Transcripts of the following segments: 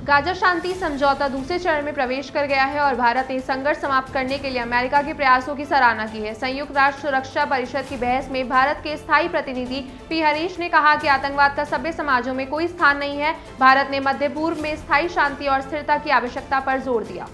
Gaza शांति समझौता दूसरे चरण में प्रवेश कर गया है और भारत ने संघर्ष समाप्त करने के लिए अमेरिका के प्रयासों की सराहना की है। संयुक्त राष्ट्र सुरक्षा परिषद की बहस में भारत के स्थायी प्रतिनिधि पी हरीश ने कहा कि आतंकवाद का सभ्य समाजों में कोई स्थान नहीं है। भारत ने मध्य पूर्व में स्थायी शांति और स्थिरता की आवश्यकता पर जोर दिया।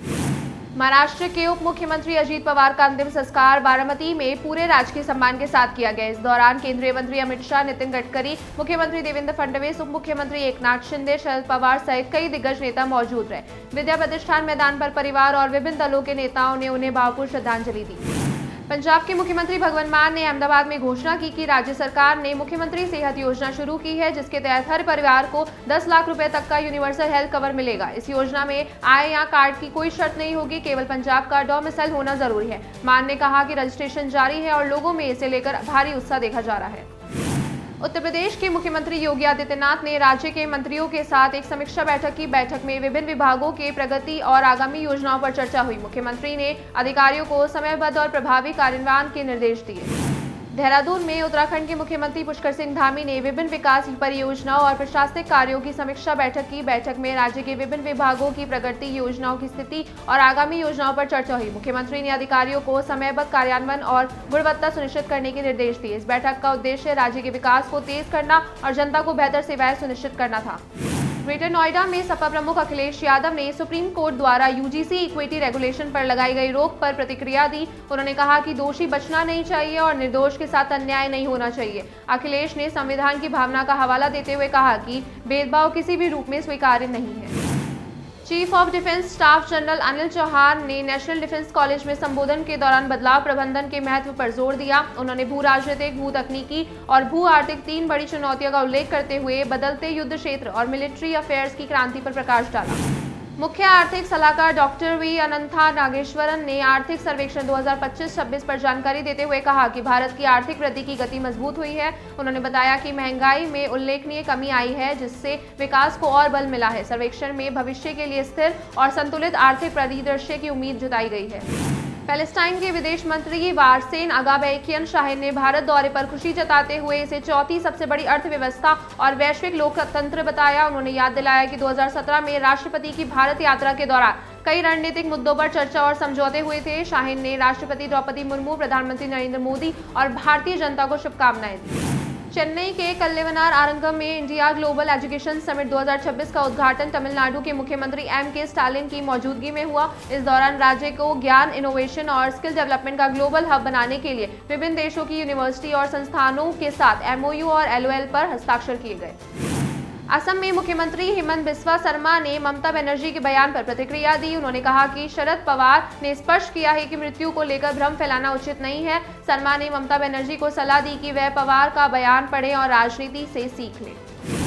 महाराष्ट्र के उप मुख्यमंत्री अजीत पवार का अंतिम संस्कार बारामती में पूरे राजकीय सम्मान के साथ किया गया। इस दौरान केंद्रीय मंत्री अमित शाह, नितिन गडकरी, मुख्यमंत्री देवेंद्र फडणवीस, उप मुख्यमंत्री एकनाथ शिंदे, शरद पवार सहित कई दिग्गज नेता मौजूद रहे। विद्या प्रतिष्ठान मैदान पर परिवार और विभिन्न दलों के नेताओं ने उन्हें भावपूर्ण श्रद्धांजलि दी। पंजाब के मुख्यमंत्री भगवंत मान ने अहमदाबाद में घोषणा की कि राज्य सरकार ने मुख्यमंत्री सेहत योजना शुरू की है, जिसके तहत हर परिवार को 10 लाख रुपए तक का यूनिवर्सल हेल्थ कवर मिलेगा। इस योजना में आय या कार्ड की कोई शर्त नहीं होगी, केवल पंजाब का डोमिसाइल होना जरूरी है। मान ने कहा कि रजिस्ट्रेशन जारी है और लोगों में इसे लेकर भारी उत्साह देखा जा रहा है। उत्तर प्रदेश के मुख्यमंत्री योगी आदित्यनाथ ने राज्य के मंत्रियों के साथ एक समीक्षा बैठक की। बैठक में विभिन्न विभागों के प्रगति और आगामी योजनाओं पर चर्चा हुई। मुख्यमंत्री ने अधिकारियों को समयबद्ध और प्रभावी कार्यान्वयन के निर्देश दिए। देहरादून में उत्तराखंड के मुख्यमंत्री पुष्कर सिंह धामी ने विभिन्न विकास परियोजनाओं और प्रशासनिक कार्यों की समीक्षा बैठक की। बैठक में राज्य के विभिन्न विभागों की प्रगति, योजनाओं की स्थिति और आगामी योजनाओं पर चर्चा हुई। मुख्यमंत्री ने अधिकारियों को समयबद्ध कार्यान्वयन और गुणवत्ता सुनिश्चित करने के निर्देश दिए। इस बैठक का उद्देश्य राज्य के विकास को तेज करना और जनता को बेहतर सेवाएं सुनिश्चित करना था। ग्रेटर नोएडा में सपा प्रमुख अखिलेश यादव ने सुप्रीम कोर्ट द्वारा यूजीसी इक्विटी रेगुलेशन पर लगाई गई रोक पर प्रतिक्रिया दी। उन्होंने कहा कि दोषी बचना नहीं चाहिए और निर्दोष के साथ अन्याय नहीं होना चाहिए। अखिलेश ने संविधान की भावना का हवाला देते हुए कहा कि भेदभाव किसी भी रूप में स्वीकार्य नहीं है। Chief of defence staff general Anil Chauhan ने नेशनल डिफेंस कॉलेज में संबोधन के दौरान बदलाव प्रबंधन के महत्व पर जोर दिया। उन्होंने भू राजनीतिक, भू तकनीकी और भू आर्थिक 3 बड़ी चुनौतियों का उल्लेख करते हुए बदलते युद्ध क्षेत्र और मिलिट्री अफेयर्स की क्रांति पर प्रकाश डाला। मुख्य आर्थिक सलाहकार डॉक्टर वी अनंथा नागेश्वरन ने आर्थिक सर्वेक्षण 2025-26 पर जानकारी देते हुए कहा कि भारत की आर्थिक वृद्धि की गति मजबूत हुई है। उन्होंने बताया कि महंगाई में उल्लेखनीय कमी आई है, जिससे विकास को और बल मिला है। सर्वेक्षण में भविष्य के लिए स्थिर और संतुलित आर्थिक परिदृश्य की उम्मीद जताई गई है। पैलेस्टाइन के विदेश मंत्री वारसेन अगाबेकियन शाहिन ने भारत दौरे पर खुशी जताते हुए इसे चौथी सबसे बड़ी अर्थव्यवस्था और वैश्विक लोकतंत्र बताया। उन्होंने याद दिलाया कि 2017 में राष्ट्रपति की भारत यात्रा के दौरान कई रणनीतिक मुद्दों पर चर्चा और समझौते हुए थे। शाहिन ने राष्ट्रपति द्रौपदी मुर्मू, प्रधानमंत्री नरेंद्र मोदी और भारतीय जनता को शुभकामनाएं दी। चेन्नई के कल्लेवनार आरंगम में इंडिया ग्लोबल एजुकेशन समिट 2026 का उद्घाटन तमिलनाडु के मुख्यमंत्री एम.के. स्टालिन की मौजूदगी में हुआ। इस दौरान राज्य को ज्ञान, इनोवेशन और स्किल डेवलपमेंट का ग्लोबल हब बनाने के लिए विभिन्न देशों की यूनिवर्सिटी और संस्थानों के साथ एमओयू और एलओएल पर हस्ताक्षर किए गए। असम में मुख्यमंत्री हेमंत बिस्वा शर्मा ने ममता बनर्जी के बयान पर प्रतिक्रिया दी। उन्होंने कहा कि शरद पवार ने स्पष्ट किया है कि मृत्यु को लेकर भ्रम फैलाना उचित नहीं है। शर्मा ने ममता बनर्जी को सलाह दी कि वह पवार का बयान पढ़ें और राजनीति से सीख लें।